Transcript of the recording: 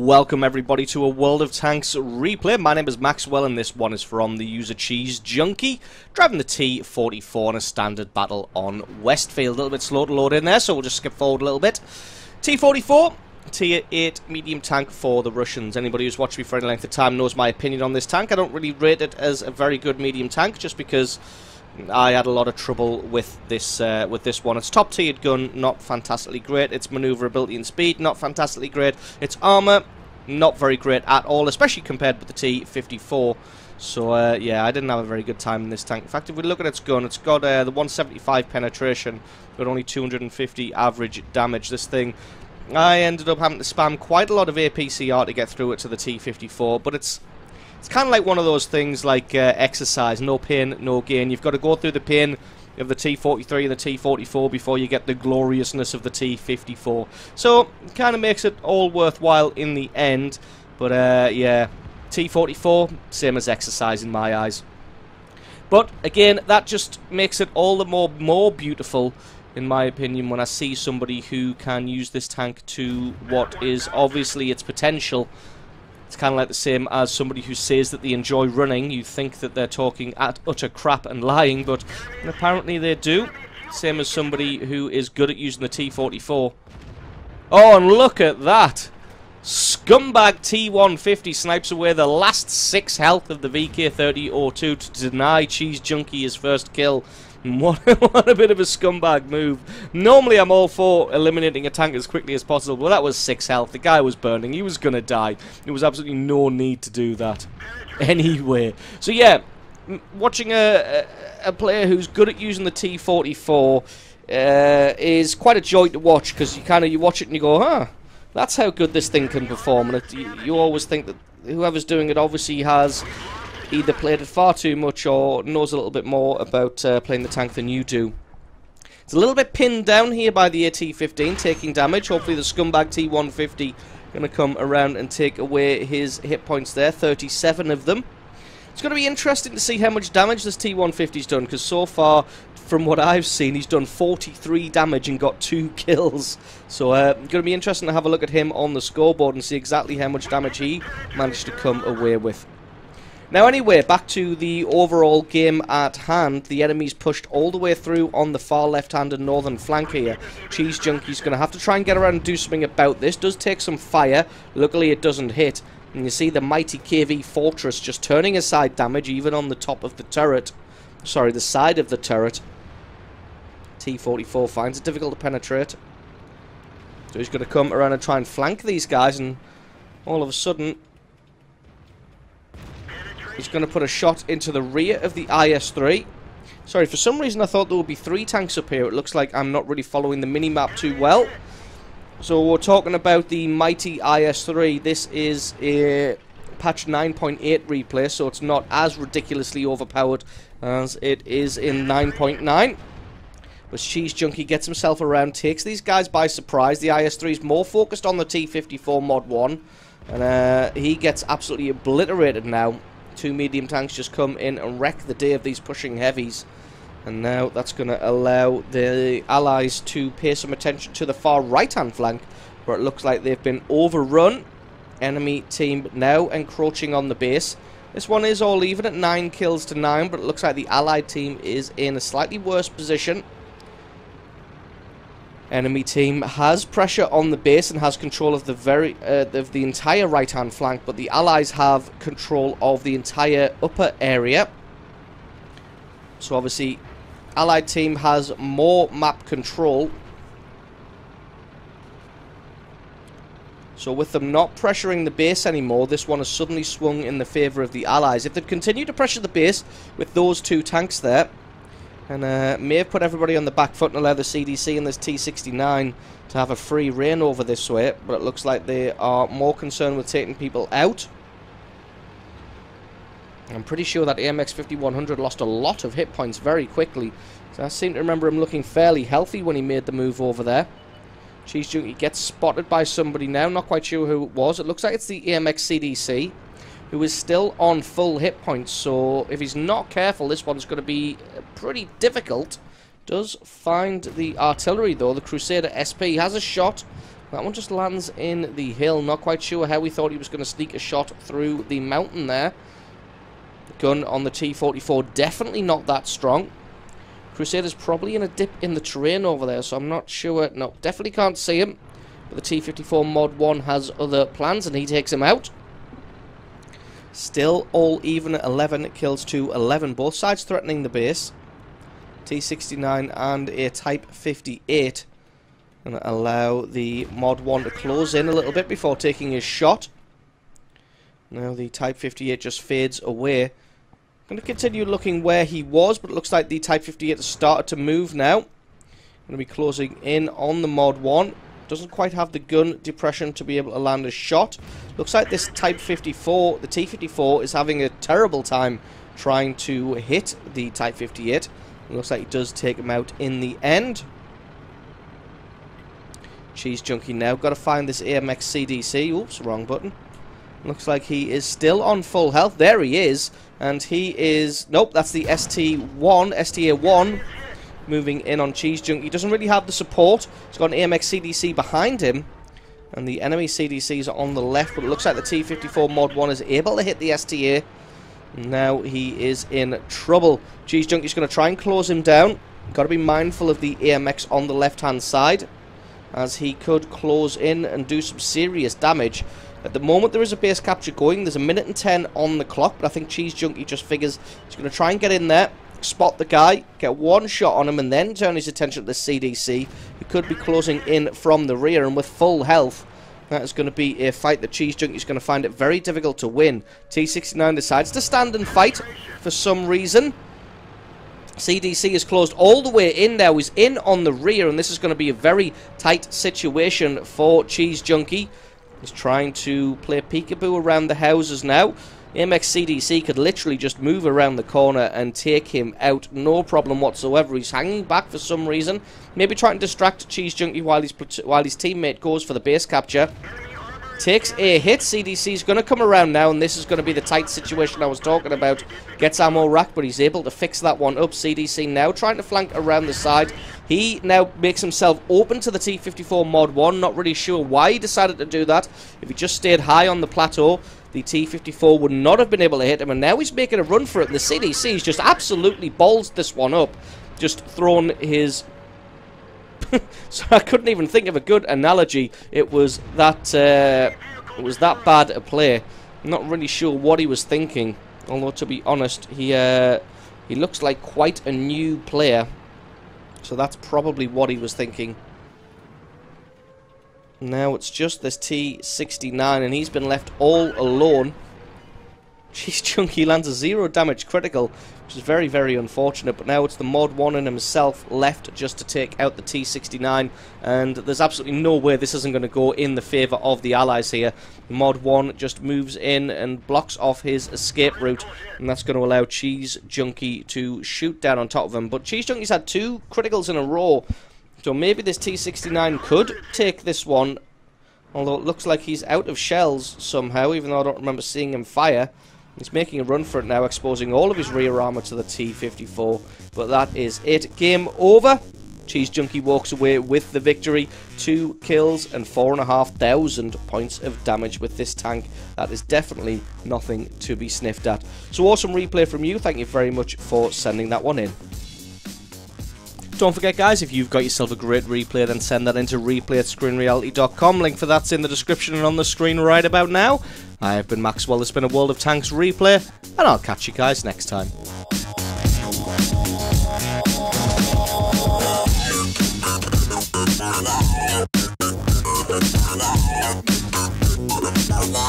Welcome everybody to a World of Tanks replay. My name is Maxwell and this one is from the user Cheese Junkie, driving the T44 in a standard battle on Westfield. A little bit slow to load in there, so we'll just skip forward a little bit. T44, tier 8 medium tank for the Russians. Anybody who's watched me for any length of time knows my opinion on this tank. I don't really rate it as a very good medium tank, just because I had a lot of trouble with this one. It's top tiered gun, not fantastically great. Its maneuverability and speed, not fantastically great. Its armor, not very great at all, especially compared with the T44. So yeah, I didn't have a very good time in this tank. In fact, if we look at its gun, it's got the 175 penetration, but only 250 average damage. This thing, I ended up having to spam quite a lot of APCR to get through it to the T54, but it's kind of like one of those things like exercise, no pain, no gain. You've got to go through the pain of the T43 and the T44 before you get the gloriousness of the T54. So, it kind of makes it all worthwhile in the end. But, yeah, T44, same as exercise in my eyes. But, again, that just makes it all the more beautiful, in my opinion, when I see somebody who can use this tank to what is obviously its potential. It's kind of like the same as somebody who says that they enjoy running. You think that they're talking at utter crap and lying, but apparently they do. Same as somebody who is good at using the T44. Oh, and look at that! Scumbag T150 snipes away the last 6 health of the VK30-02 to deny Cheese Junkie his first kill. What a bit of a scumbag move. Normally I'm all for eliminating a tank as quickly as possible, but that was 6 health. The guy was burning. He was going to die. There was absolutely no need to do that. Anyway. So yeah, watching a player who's good at using the T44 is quite a joy to watch, because you watch it and you go, huh, that's how good this thing can perform. And you always think that whoever's doing it obviously has either played it far too much or knows a little bit more about playing the tank than you do. It's a little bit pinned down here by the AT-15, taking damage. Hopefully the scumbag T-150 going to come around and take away his hit points there, 37 of them. It's going to be interesting to see how much damage this T-150's done, because so far, from what I've seen, he's done 43 damage and got 2 kills. So going to be interesting to have a look at him on the scoreboard and see exactly how much damage he managed to come away with. Now anyway, back to the overall game at hand. The enemy's pushed all the way through on the far left-hand and northern flank here. Cheese Junkie's going to have to try and get around and do something about this. Does take some fire. Luckily it doesn't hit. And you see the mighty KV Fortress just turning aside damage even on the top of the turret. Sorry, the side of the turret. T44 finds it difficult to penetrate. So he's going to come around and try and flank these guys, and all of a sudden he's going to put a shot into the rear of the IS-3. Sorry, for some reason I thought there would be 3 tanks up here. It looks like I'm not really following the mini-map too well. So we're talking about the mighty IS-3. This is a patch 9.8 replay, so it's not as ridiculously overpowered as it is in 9.9. But Cheese Junkie gets himself around, takes these guys by surprise. The IS-3 is more focused on the T-54 Mod 1. And he gets absolutely obliterated now. 2 medium tanks just come in and wreck the day of these pushing heavies. And now that's going to allow the allies to pay some attention to the far right-hand flank, where it looks like they've been overrun. Enemy team now encroaching on the base. This one is all even at 9 kills to 9, but it looks like the allied team is in a slightly worse position. Enemy team has pressure on the base and has control of the entire right-hand flank, but the allies have control of the entire upper area. So obviously, allied team has more map control. So with them not pressuring the base anymore, this one has suddenly swung in the favour of the allies. If they'd continued to pressure the base with those 2 tanks there, and may have put everybody on the back foot and allow the CDC and this T69 to have a free reign over this way, but it looks like they are more concerned with taking people out. I'm pretty sure that AMX 5100 lost a lot of hit points very quickly. So I seem to remember him looking fairly healthy when he made the move over there. Cheese Junkie gets spotted by somebody now, not quite sure who it was. It looks like it's the AMX CDC, who is still on full hit points, so if he's not careful, this one's going to be pretty difficult. Does find the artillery though. The Crusader SP has a shot That one just lands in the hill. Not quite sure how we thought he was going to sneak a shot through the mountain there. The gun on the T44 definitely not that strong. Crusader's probably in a dip in the terrain over there, so I'm not sure. No, definitely can't see him. But the T54 Mod 1 has other plans, and he takes him out. Still all even at 11 kills to 11. Both sides threatening the base. T69 and a Type 58. And allow the Mod 1 to close in a little bit before taking his shot. Now the Type 58 just fades away. Going to continue looking where he was, but it looks like the Type 58 has started to move now. Going to be closing in on the Mod 1. Doesn't quite have the gun depression to be able to land a shot. Looks like this Type 54, the T54, is having a terrible time trying to hit the Type 58. It looks like he does take him out in the end. Cheese Junkie now. Got to find this AMX CDC. Oops, wrong button. Looks like he is still on full health. There he is. And he is... Nope, that's the STA1. Moving in on Cheese Junkie. He doesn't really have the support. He's got an AMX CDC behind him. And the enemy CDCs are on the left. But it looks like the T54 Mod 1 is able to hit the STA. Now he is in trouble. Cheese Junkie's going to try and close him down. Got to be mindful of the AMX on the left-hand side, as he could close in and do some serious damage. At the moment there is a base capture going. There's a minute and 10 on the clock, but I think Cheese Junkie just figures he's going to try and get in there, spot the guy, get one shot on him, and then turn his attention to the CDC, who could be closing in from the rear. And with full health, that is going to be a fight that Cheese Junkie is going to find it very difficult to win. T69 decides to stand and fight for some reason. CDC is closed all the way in now. He's in on the rear, and this is going to be a very tight situation for Cheese Junkie. He's trying to play peekaboo around the houses now. MX CDC could literally just move around the corner and take him out, no problem whatsoever. He's hanging back for some reason, maybe trying to distract Cheese Junkie while his teammate goes for the base capture. Takes a hit. CDC's going to come around now, and this is going to be the tight situation I was talking about. Gets ammo rack, but he's able to fix that one up. CDC now trying to flank around the side. He now makes himself open to the T54 Mod 1. Not really sure why he decided to do that. If he just stayed high on the plateau, the T54 would not have been able to hit him, and now he's making a run for it, and the CDC's just absolutely ballsed this one up. Just thrown his... So I couldn't even think of a good analogy. It was that bad a play. I'm not really sure what he was thinking. Although, to be honest, he looks like quite a new player. So that's probably what he was thinking. Now it's just this T69, and he's been left all alone. Cheese Junkie lands a 0 damage critical, which is very, very unfortunate. But now it's the Mod 1 and himself left just to take out the T69. And there's absolutely no way this isn't going to go in the favour of the allies here. Mod 1 just moves in and blocks off his escape route. And that's going to allow Cheese Junkie to shoot down on top of him. But Cheese Junkie's had 2 criticals in a row. So maybe this T69 could take this one. Although it looks like he's out of shells somehow, even though I don't remember seeing him fire. He's making a run for it now, exposing all of his rear armor to the T54. But that is it. Game over. Cheese Junkie walks away with the victory. 2 kills and 4,500 points of damage with this tank. That is definitely nothing to be sniffed at. So awesome replay from you. Thank you very much for sending that one in. Don't forget, guys, if you've got yourself a great replay, then send that into replay@screenreality.com. Link for that's in the description and on the screen right about now. I have been Maxwell. It's been a World of Tanks replay, and I'll catch you guys next time. La